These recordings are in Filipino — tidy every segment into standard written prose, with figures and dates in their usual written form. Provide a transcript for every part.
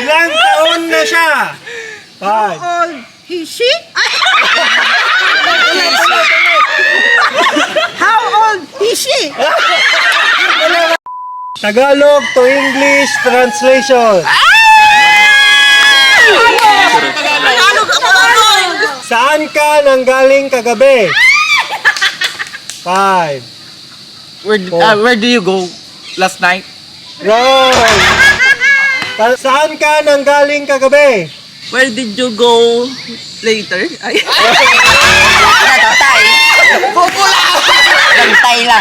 Ilang taon na siya? How old is she? How old is she? Tagalog to English translation. Saan ka nanggaling kagabi? 5. Where do you go last night? Wrong. Saan ka nanggaling kagabi? Where did you go later? Ay. Tatay. Gantay lang.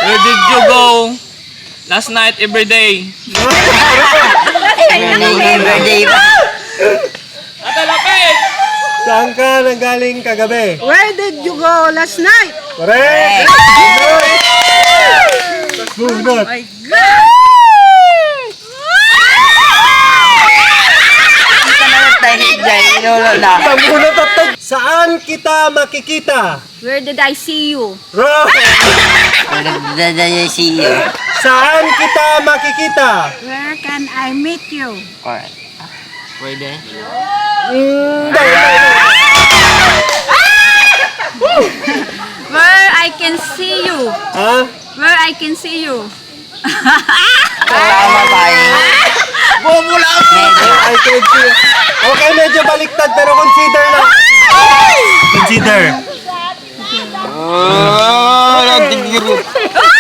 Where did you go last night every day? Birthday pa. Saan ka nanggaling kagabi? Where did you go last night? Correct. Bunot. My God! Bunot at tag. Saan kita makikita? Where did I see you? Wrong. Dadaya see you. Saan kita makikita? Where can I meet you? Alright. Pwede. Where I can see you? Ha? Where I can see you? Tama ba yun? Medyo. I can see. Okay, medyo baliktad pero consider na. Consider.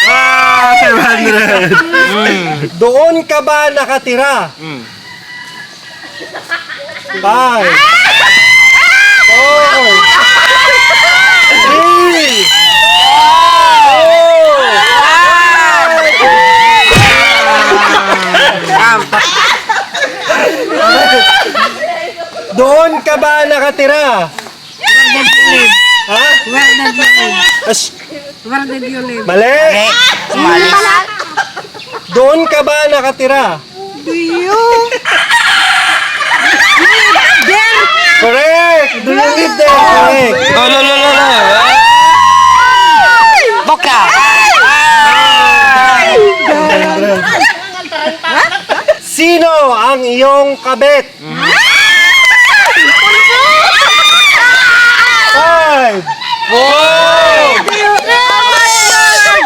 Ah, 500. Doon ka ba nakatira? 5. 4. 3. Doon ka ba nakatira? Ha? Where did you live? As, Where did you live? mali. Okay. Umalis. Doon ka ba nakatira? Do you live there? Correct. Do you live there? Correct. Boka. Sino ang iyong kabit? 5.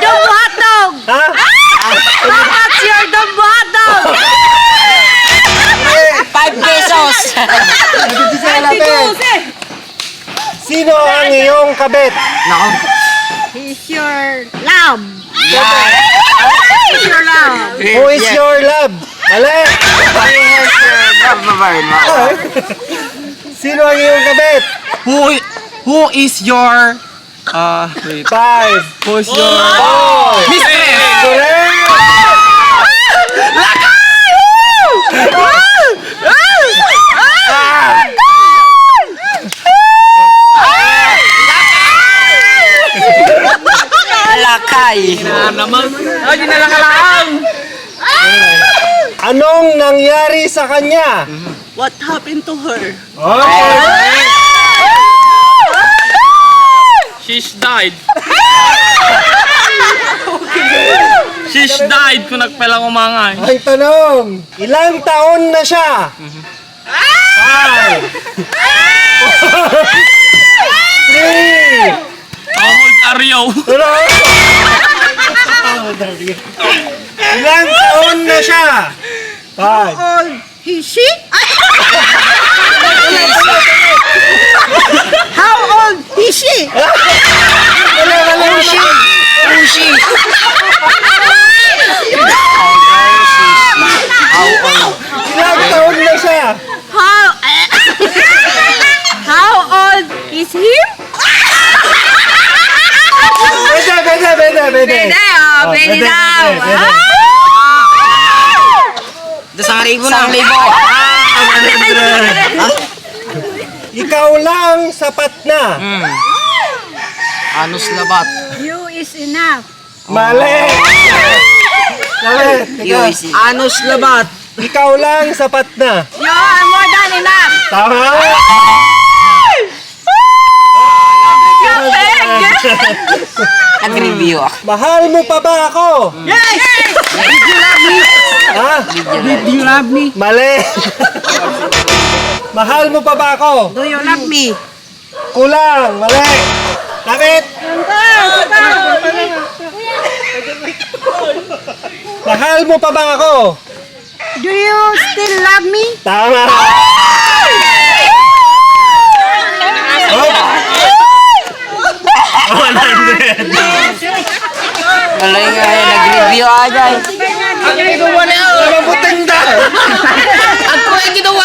Dumbo hotdog! Ha? What's your dumbo hotdog? 5 pesos. Sino ang iyong kabit? Nako. He's your love. Yan. He's your love. Who is your love? Mali. Sino ang iyong kabit? Who is your wait. 5. Who is your mistress? Correct. Lakay. Naman. Ay, di na lang alam. Anong nangyari sa kanya? What happened to her? Okay. She's died. She's died kung nagpalang umangay. Ang tanong, ilang taon na siya? 5. 3. How old are you? Ilang taon na siya? 5. Old is she? How old is she? Sushi. Ilang taon na siya? How old is him? Pwede. Pwede daw. Dasang libo na. Ikaw lang sapat na. Anos labat. You is enough. Mali. Anos labat. Ikaw lang sapat na. You are more than enough. Tama? Nag-review ako. Mahal mo pa ba ako? Yes! Did you love me? Ha? Did you love me? Mali. Mahal mo pa ba ako? Do you love me? Kulang. Mali. Kapit. Mahal mo pa ba ako? Do you still love me? Tama. Oh. 100. Malay nga eh, nag-review aja eh. Ano puting da? Ako yung ginawa!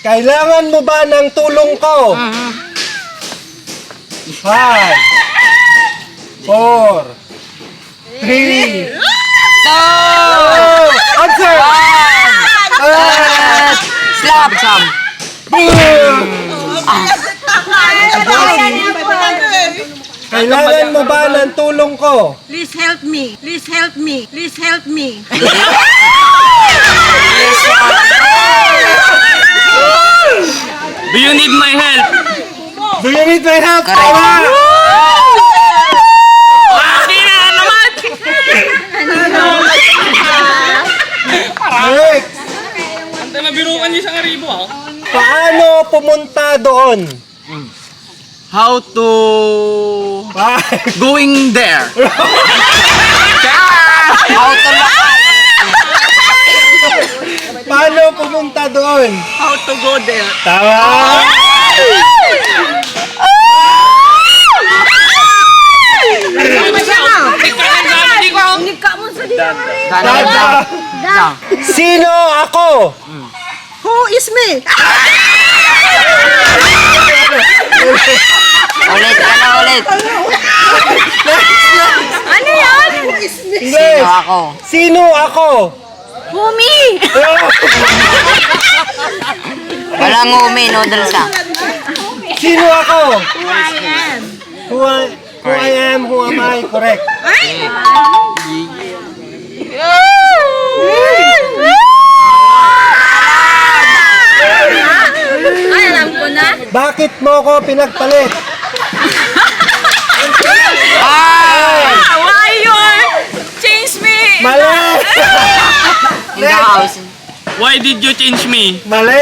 Kailangan mo ba ng tulong ko? 5 4 3 No! Answer! Slap! Sam! Kailangan mo ba ng tulong ko? Please help me. Please help me. Please help me. Do you need my help? Do you need my help? Correct. Tama! Hindi na naman! Correct! Ante nabiruan niya sa ngaribo ah. Paano pumunta doon? How to... 5 Going there. Auto lakay! Paano pumunta doon? How to go there? Tama! Nika mo sa diyan. Tama! Sino ako? Who is me? Ulit, ano ulit? Ano yan? Yes. Sino ako? Sino ako? Who me? Walang umi, noodles ah. Sino ako? Who I am. Who I am, who am I? Correct. Ay, alam ko na. Bakit mo ko pinagpalit? Why you change me? Mali! In the house. Why did you change me? Mali!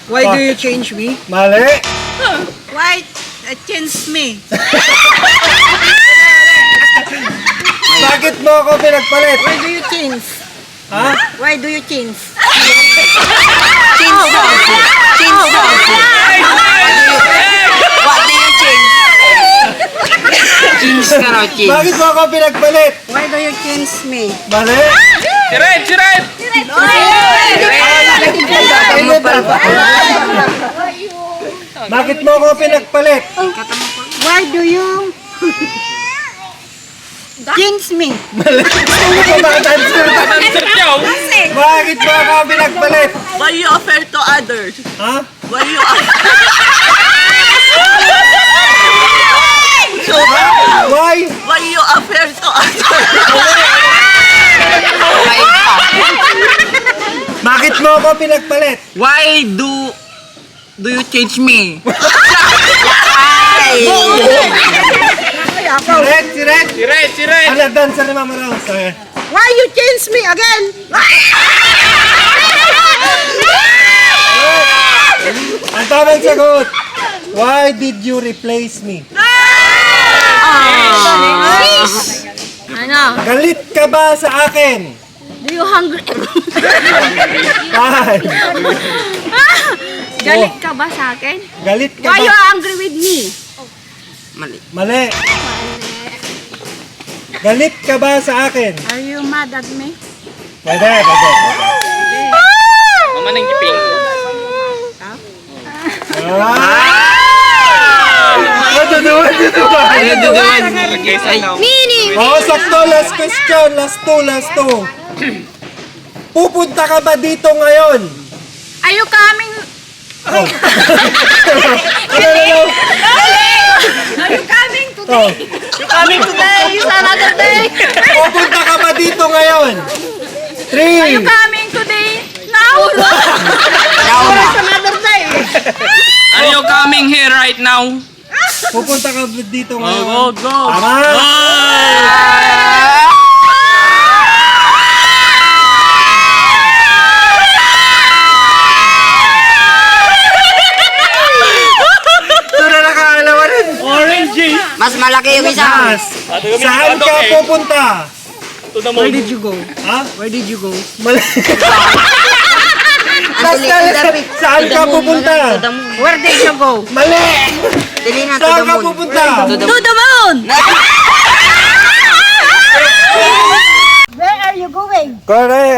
Why do you change me? Mali! Why change me? Bakit mo ko pinagpalit? Why do you change? Ha? Why do you change? Change songs. Change songs. What do you change? Change ka raw, change. Bakit mo ko pinagpalit? Why do you change me? Mali! Siret! Siret! Bakit mo ko pinagpalit? Why do you change me? Mali! Ano ba ba answer? Answer niyo! Bakit mo ko pinagpalit? Why you offer to others? Ha? Why you offer? Why? Why you offer to others? Kain pa. Bakit mo ko pinagpalit? Why do you change me? Ay! Siret! Siret! Siret! Siret! Ano, dancer ni Mama Rose. Okay. Why you change me again? Ang tamang sagot. Why did you replace me? Ano? Galit ka ba sa akin? Do you hungry? Five. Galit ka ba sa akin? Galit ka Why you ba? angry with me? Mali. Mali. Galit ka ba sa akin? Are you mad at me? Pwede, pwede. Mama ng giping. Ano doon? Ano duduan? Okay, sa Meaning! Oh, sakto. Last question. Last two. Pupunta ka ba dito ngayon? Are you coming? Oh. Are you coming today? Oh. Coming today is another day. Pupunta ka ba dito ngayon? Are you 3. coming today? Now? Now na. Another day. Are you coming here right now? Pupunta ka dito Go, ngayon. go, go. Tama. Hey! Ito na nakakalawa rin. Orange. Mas malaki yung isa. Mas. Saan ka pupunta? Where did you go? Ha? Where did you go? Mali. Saan ka pupunta? Where did you go? Mali. Dili na to Saan the ka moon. pupunta? To the To the moon! Where are you going? Correct.